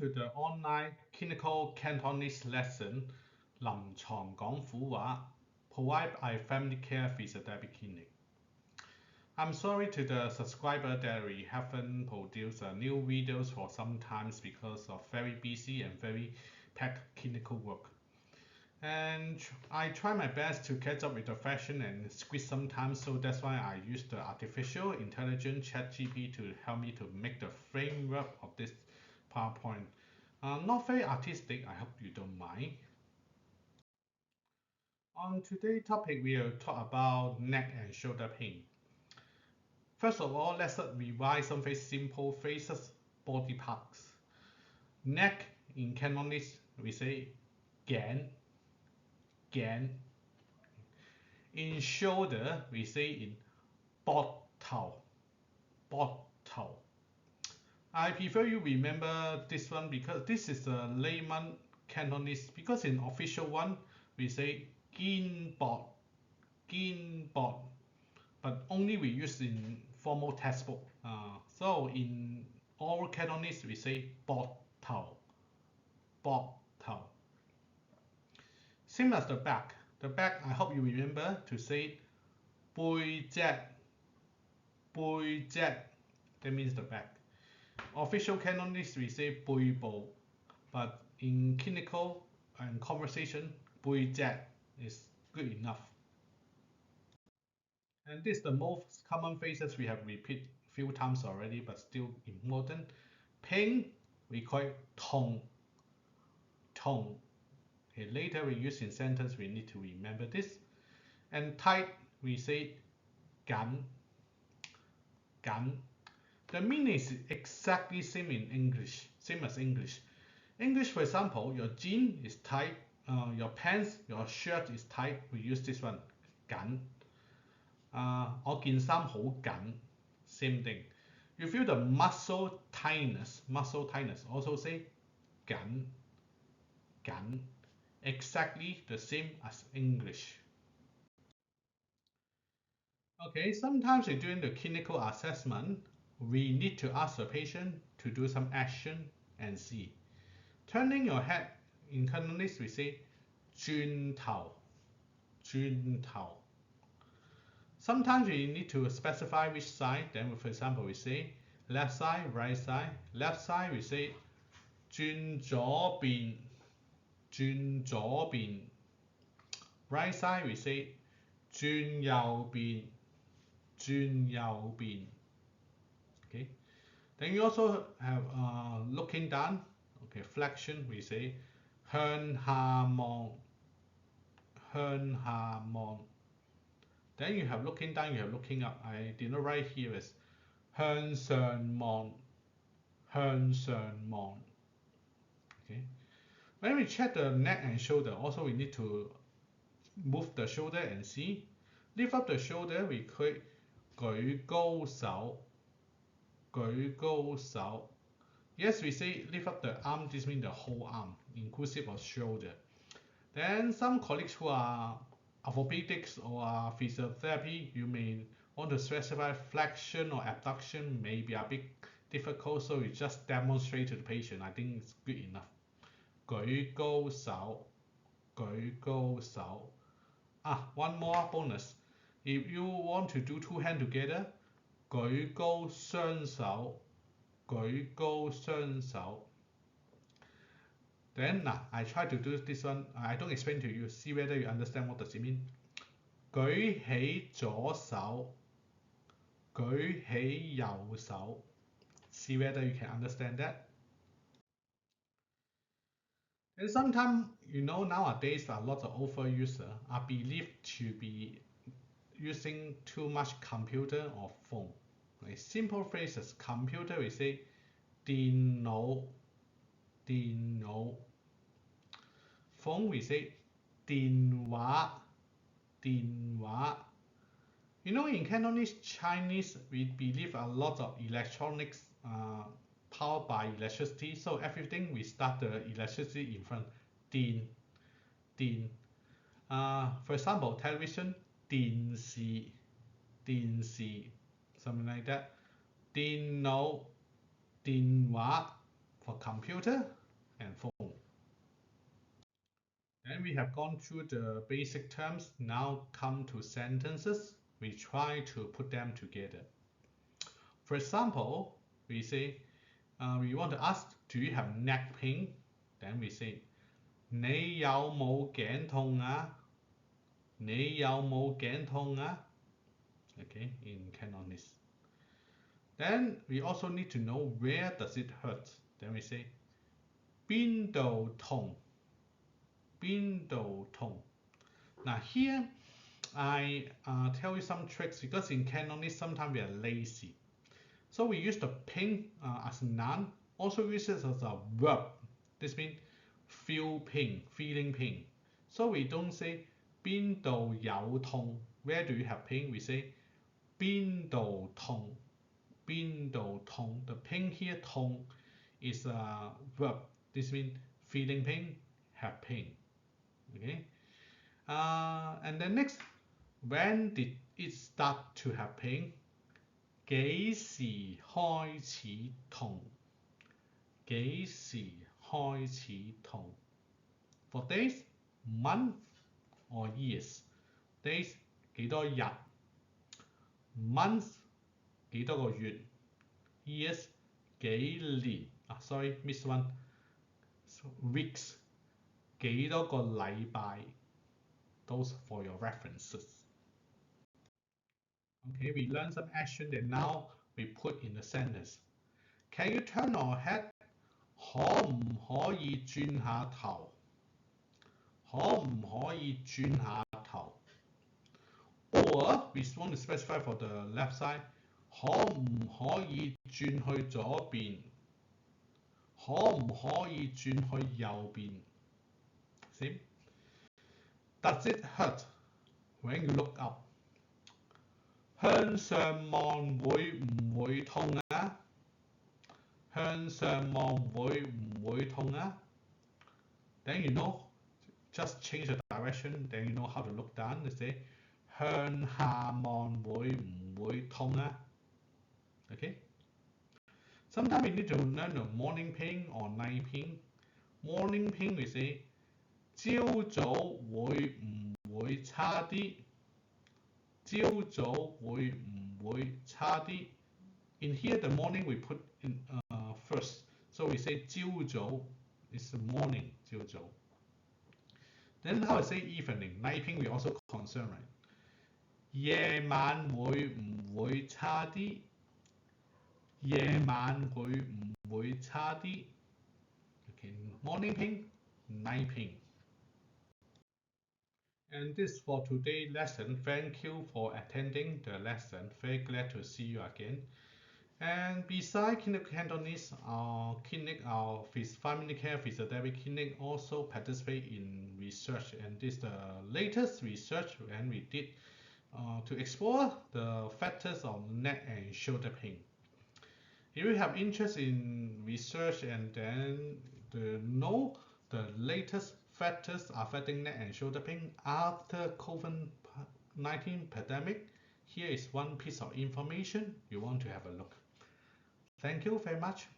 to the online clinical Cantonese lesson 臨床講苦話 provided by Family Care Physiotherapy Clinic. I'm sorry to the subscriber that we haven't produced new videos for some times because of very busy and very packed clinical work. And I try my best to catch up with the fashion and squeeze some time, so that's why I use the artificial intelligence ChatGPT to help me to make the framework of this PowerPoint. Not very artistic, I hope you don't mind. On today's topic, we will talk about neck and shoulder pain. First of all, let's revise some very simple phrases, body parts. Neck, in Cantonese, we say gan. In shoulder, we say in bot tau. I prefer you remember this one because this is a layman Cantonese, because in official one, we say gin bot, but only we use in formal textbook. So in oral Cantonese, we say bot tau. Same as the back. The back, I hope you remember to say bui jet. That means the back. Official Cantonese, we say bui bo, but in clinical and conversation, bui jet is good enough. And this is the most common phrases we have repeated a few times already, but still important. Pain, we call it tong. Okay, later we use in sentence, we need to remember this. And tight, we say gan. The meaning is exactly same in English, same as English. English, for example, your jean is tight, your pants, your shirt is tight, we use this one, 緊。我件衫好緊 same thing. You feel the muscle tightness, also say 緊. Exactly the same as English. Okay, sometimes during the clinical assessment, we need to ask the patient to do some action and see. Turning your head, in Cantonese we say 轉頭. Sometimes we need to specify which side, then for example we say left side, right side. Left side we say 轉左邊. Right side we say 轉右邊. Okay. Then you also have looking down. Okay, flexion we say 向下望. Then you have looking down, you have looking up. I did not write here as 向上望. Okay. When we check the neck and shoulder, also we need to move the shoulder and see. Lift up the shoulder, we click 舉高手. Yes, we say lift up the arm, this means the whole arm, inclusive of shoulder. Then some colleagues who are orthopedics or physiotherapy, you may want to specify flexion or abduction, may be a bit difficult, so you just demonstrate to the patient. I think it's good enough. 舉高手. One more bonus. If you want to do two hands together, 舉高雙手. Then I try to do this one. I don't explain to you. See whether you understand what does it mean. 舉起左手, 舉起右手. See whether you can understand that. And sometimes, nowadays a lot of overusers are believed to be using too much computer or phone. Like simple phrases, computer we say 電腦. Phone we say 電話. In Cantonese, Chinese, we believe a lot of electronics powered by electricity, so everything we start the electricity in front. 電. For example, television, 電視, something like that. 電腦, 電話 for computer and phone. Then we have gone through the basic terms. Now come to sentences. We try to put them together. For example, we say we want to ask, do you have neck pain? Then we say 你有冇頸痛啊？你有冇頸痛啊？ Okay, in Cantonese. Then we also need to know where does it hurt. Then we say 邊度痛？邊度痛？ Now here I tell you some tricks because in Cantonese sometimes we are lazy. So we use the pain as a noun, also use it as a verb. This means feel pain, feeling pain. So we don't say 邊度有痛? Where do you have pain? We say 邊度痛？邊度痛？ The pain here 痛 is a verb. This means feeling pain, have pain. Okay. And then next, when did it start to have pain? 幾時開始痛？幾時開始痛？ For days, month or years. Days 幾多日？ Months 幾多個月？ Years 幾年？Sorry, miss one. Weeks 幾多個禮拜？ Those for your references. Okay, we learned some action that now we put in the sentence. Can you turn your head? 可唔可以轉下頭？可唔可以轉下頭？ Or we want to specify for the left side. 可唔可以轉去左邊？可唔可以轉去右邊？ See? Does it hurt when you look up? 向上望會唔會痛啊？向上望會唔會痛啊？ Then you know, just change the direction, then you know how to look down. They say 向下望會唔會痛啊？ Okay? Sometimes we need to learn the morning pain or night pain. Morning pain we say 朝早會唔會差啲？朝早會唔會差啲？ In here the morning we put in first. So we say 朝早 is the morning, 朝早. Then how I say evening, night pain we also concern, right? 夜晚會唔會差啲？夜晚會唔會差啲？ Okay, morning pain, night pain. And this for today's lesson. Thank you for attending the lesson. Very glad to see you again. And besides Clinic Cantonese, our clinic, our family care physiotherapy clinic also participate in research. And this is the latest research and we did to explore the factors of neck and shoulder pain. If you have interest in research and then to know the latest factors affecting neck and shoulder pain after COVID-19 pandemic, here is one piece of information you want to have a look. Thank you very much.